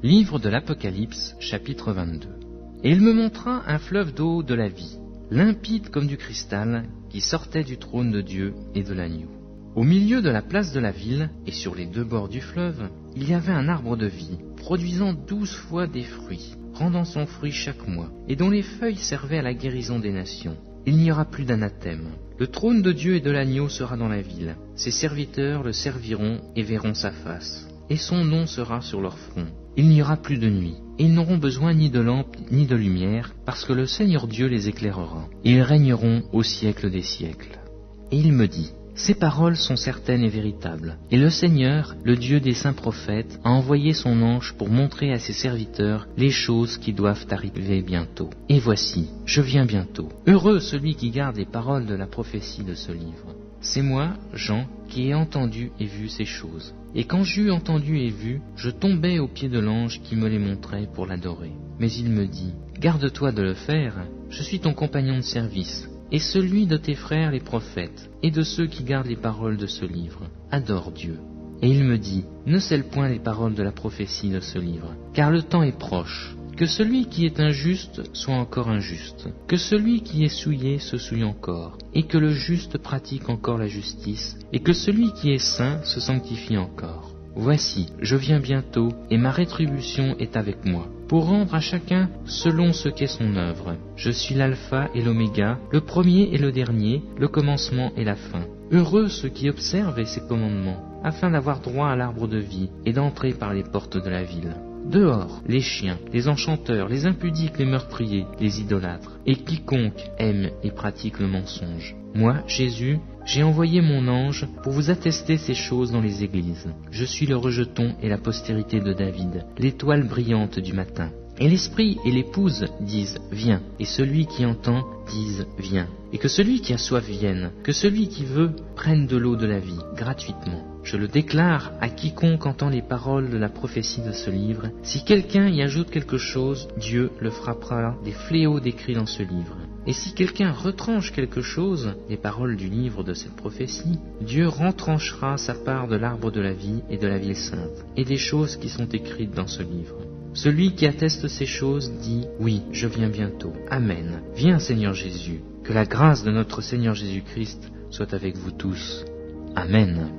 Livre de l'Apocalypse, chapitre 22. Et il me montra un fleuve d'eau de la vie, limpide comme du cristal, qui sortait du trône de Dieu et de l'agneau. Au milieu de la place de la ville, et sur les deux bords du fleuve, il y avait un arbre de vie, produisant 12 fois des fruits, rendant son fruit chaque mois, et dont les feuilles servaient à la guérison des nations. Il n'y aura plus d'anathème. Le trône de Dieu et de l'agneau sera dans la ville. Ses serviteurs le serviront et verront sa face, et son nom sera sur leur front. Il n'y aura plus de nuit, et ils n'auront besoin ni de lampe ni de lumière, parce que le Seigneur Dieu les éclairera. Et ils régneront au siècle des siècles. Et il me dit, ces paroles sont certaines et véritables. Et le Seigneur, le Dieu des saints prophètes, a envoyé son ange pour montrer à ses serviteurs les choses qui doivent arriver bientôt. Et voici, je viens bientôt. Heureux celui qui garde les paroles de la prophétie de ce livre. C'est moi, Jean, qui ai entendu et vu ces choses. Et quand j'eus entendu et vu, je tombais aux pieds de l'ange qui me les montrait pour l'adorer. Mais il me dit, garde-toi de le faire, je suis ton compagnon de service, et celui de tes frères les prophètes, et de ceux qui gardent les paroles de ce livre. Adore Dieu. Et il me dit, ne scelle point les paroles de la prophétie de ce livre, car le temps est proche. Que celui qui est injuste soit encore injuste, que celui qui est souillé se souille encore, et que le juste pratique encore la justice, et que celui qui est saint se sanctifie encore. Voici, je viens bientôt, et ma rétribution est avec moi, pour rendre à chacun selon ce qu'est son œuvre. Je suis l'alpha et l'oméga, le premier et le dernier, le commencement et la fin. Heureux ceux qui observent ces commandements, afin d'avoir droit à l'arbre de vie, et d'entrer par les portes de la ville. Dehors, les chiens, les enchanteurs, les impudiques, les meurtriers, les idolâtres, et quiconque aime et pratique le mensonge. Moi, Jésus, j'ai envoyé mon ange pour vous attester ces choses dans les églises. Je suis le rejeton et la postérité de David, l'étoile brillante du matin. Et l'esprit et l'épouse disent « Viens », et celui qui entend dise « Viens ». Et que celui qui a soif vienne, que celui qui veut prenne de l'eau de la vie, gratuitement. Je le déclare à quiconque entend les paroles de la prophétie de ce livre. Si quelqu'un y ajoute quelque chose, Dieu le frappera des fléaux décrits dans ce livre. Et si quelqu'un retranche quelque chose, les paroles du livre de cette prophétie, Dieu retranchera sa part de l'arbre de la vie et de la ville sainte, et des choses qui sont écrites dans ce livre. Celui qui atteste ces choses dit « Oui, je viens bientôt. Amen. Viens Seigneur Jésus. Que la grâce de notre Seigneur Jésus-Christ soit avec vous tous. Amen. »